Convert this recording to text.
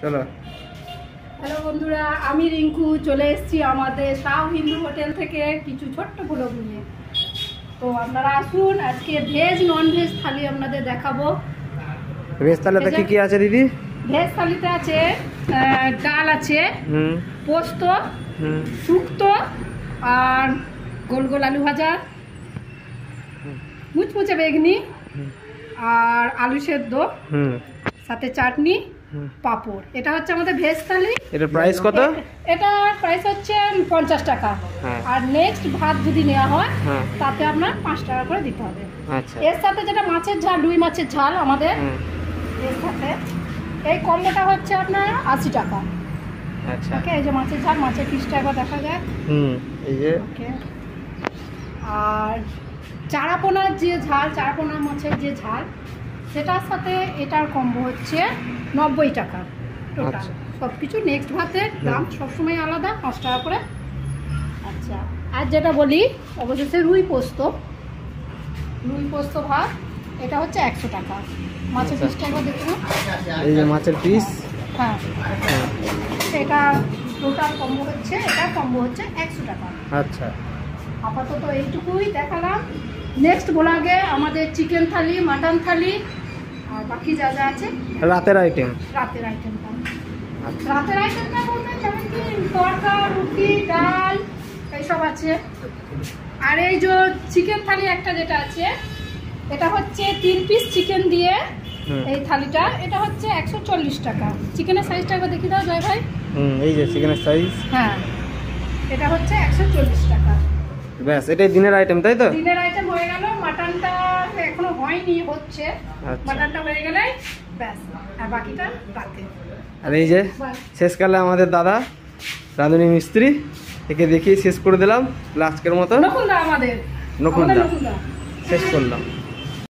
চলো। হ্যালো বন্ধুরা, আমি রিঙ্কু চলে এসেছি আমাদের শাহ হিন্দু হোটেল থেকে কিছু ছোট্ট ব্লগ নিয়ে। তো আপনারা আসুন, আজকে ভেজ নন ভেজ থালি আপনাদের দেখাবো। ভেজ থালিতে কি কি আছে দিদি? ভেজ থালিতে আছে ডাল আছে, পোস্ত, শুক্তো, আর গোল গোল আলু ভাজা, মুচমুচে বেগনি, আর আলু সেদ্ধ, সাথে চাটনি, পাপড়। এটা হচ্ছে আমাদের ভেজ থালি। এটার প্রাইস কত? এটা প্রাইস হচ্ছে 50 টাকা। আর নেক্সট ভাত যদি নেওয়া হয় তাতে আপনার 5 টাকা করে দিতে হবে। আচ্ছা। এর সাথে যেটা মাছের ঝাল, রুই মাছের ঝাল আমাদের এর সাথে, এই কম্বোটা হচ্ছে আপনার 80 টাকা। আচ্ছা। ওকে, এই যে মাছের ঝাল, মাছের পিসটা একবার দেখা যায়। এই যে ওকে। আর চারাপোনার যে ঝাল, চারাপোনা মাছের যে ঝাল, সেটার সাথে এটার কম্বো হচ্ছে 90 টাকা টোটাল। সব কিছু নেক্সট ভাতের দাম সবসময় আলাদা, 5 টাকা করে। আচ্ছা, আর যেটা বলি অবশেষে রুই পোস্ত ভাত, এটা হচ্ছে 100 টাকা। মাছের পিসটা একবার দেখুন, এই যে মাছের পিস। হ্যাঁ, এটা টোটাল কম্বো হচ্ছে, এটা কম্বো হচ্ছে 100 টাকা। আচ্ছা, আপাতত এইটুকুই দেখালাম। নেক্সট ব্লগে আমাদের চিকেন থালি, মাটন থালি, আর বাকি যা যা আছে রাতের আইটেম। রাতের আইটেমটা বলতে যেমন কি তরকা, রুটি, ডাল এইসব আছে। আর এই যে চিকেন থালি একটা যেটা আছে, এটা হচ্ছে 3 পিস চিকেন দিয়ে এই থালিটা, এটা হচ্ছে 140 টাকা। চিকেনের সাইজটা একবার দেখি দাও জয় ভাই। এই যে চিকেনের সাইজ। হ্যাঁ, এটা হচ্ছে 140 টাকা। ব্যাস, এটাই দিনের আইটেম, তাই তো? দিনের আইটেম হয়ে গেল। মাটনটা এখনো হয়নি, হচ্ছে। মাটনটা হয়ে গেলে ব্যাস, আর বাকিটা রাতে। আর এই যে শেষকালে আমাদের দাদা রাঁধুনি মিস্ত্রি, একে দেখিয়ে শেষ করে দিলাম আজকের মতো। নকুলদা আমাদের নকুলদা শেষ করলাম।